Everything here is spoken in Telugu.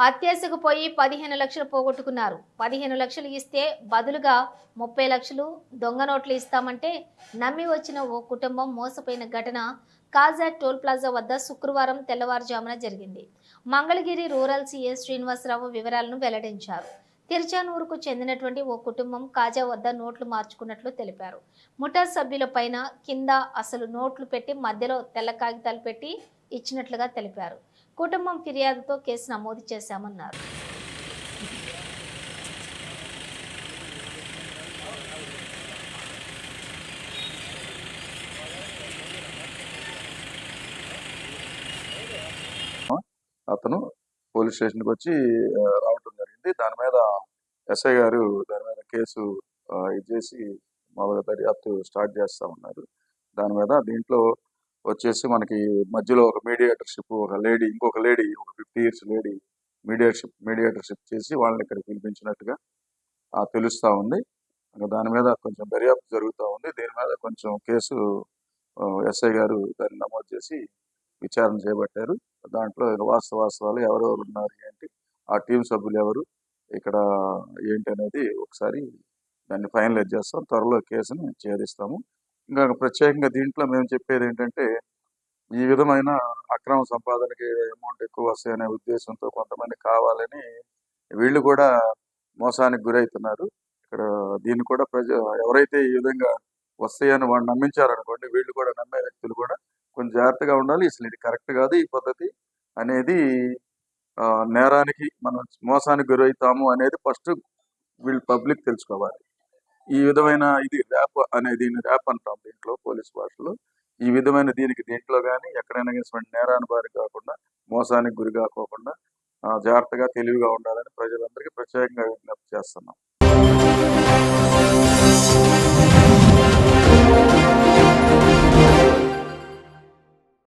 అత్యాశకు పోయి 15 లక్షలు పోగొట్టుకున్నారు. 15 లక్షలు ఇస్తే బదులుగా 30 లక్షలు దొంగ నోట్లు ఇస్తామంటే నమ్మి వచ్చిన ఓ కుటుంబం మోసపోయిన ఘటన కాజా టోల్ ప్లాజా వద్ద శుక్రవారం తెల్లవారుజామున జరిగింది. మంగళగిరి రూరల్ సీఏ శ్రీనివాసరావు వివరాలను వెల్లడించారు. తిరుచానూరుకు చెందినటువంటి ఓ కుటుంబం కాజా వద్ద నోట్లు మార్చుకున్నట్లు తెలిపారు. ముఠా సభ్యుల పైన కింద అసలు నోట్లు పెట్టి మధ్యలో తెల్ల కాగితాలు పెట్టి ఇచ్చినట్లుగా తెలిపారు. కుటుంబం ఫిర్యాదుతో కేసు నమోదు చేశామన్నారు. అతను పోలీస్ స్టేషన్కి వచ్చి రావటం జరిగింది. దాని మీద ఎస్ఐ గారు దాని మీద కేసు ఇచ్చేసి మామూలుగా దర్యాప్తు స్టార్ట్ చేస్తూ ఉన్నారు. దాని మీద దీంట్లో వచ్చేసి మనకి మధ్యలో ఒక మీడియేటర్షిప్, ఒక లేడీ, ఇంకొక లేడీ, ఒక 50 years లేడీ మీడియేటర్షిప్ చేసి వాళ్ళని ఇక్కడ పిలిపించినట్టుగా తెలుస్తూ ఉంది. దాని మీద కొంచెం దర్యాప్తు జరుగుతూ ఉంది. దీని మీద కొంచెం కేసు ఎస్ఐ గారు దాన్ని నమోదు చేసి విచారణ చేపట్టారు. దాంట్లో వాస్తవాలు ఎవరెవరు ఉన్నారు ఏంటి, ఆ టీం సభ్యులు ఎవరు, ఇక్కడ ఏంటి అనేది ఒకసారి దాన్ని ఫైనలైజ్ చేస్తాం. త్వరలో కేసును ఛేదిస్తాము. ఇంకా ప్రత్యేకంగా దీంట్లో మేము చెప్పేది ఏంటంటే, ఈ విధమైన అక్రమ సంపాదనకి అమౌంట్ ఎక్కువ వస్తాయనే ఉద్దేశంతో కొంతమంది కావాలని వీళ్ళు కూడా మోసానికి గురవుతున్నారు. ఇక్కడ దీన్ని కూడా ఎవరైతే ఈ విధంగా వస్తాయని వాళ్ళు నమ్మించారనుకోండి, వీళ్ళు కూడా నమ్మే వ్యక్తులు కూడా కొంచెం జాగ్రత్తగా ఉండాలి. అసలు ఇది కరెక్ట్ కాదు ఈ పద్ధతి అనేది, నేరానికి మనం మోసానికి గురవుతాము అనేది ఫస్ట్ వీళ్ళు పబ్లిక్ తెలుసుకోవాలి. ఈ విధమైన ఇది ర్యాప్ అనేది, దీన్ని ర్యాప్ అంటాం దీంట్లో పోలీస్ భాషలో. ఈ విధమైన దీంట్లో కానీ ఎక్కడైనా నేరాన్ని బారి కాకుండా, మోసానికి గురి కాకోకుండా జాగ్రత్తగా తెలివిగా ఉండాలని ప్రజలందరికీ ప్రత్యేకంగా విజ్ఞప్తి చేస్తున్నాం.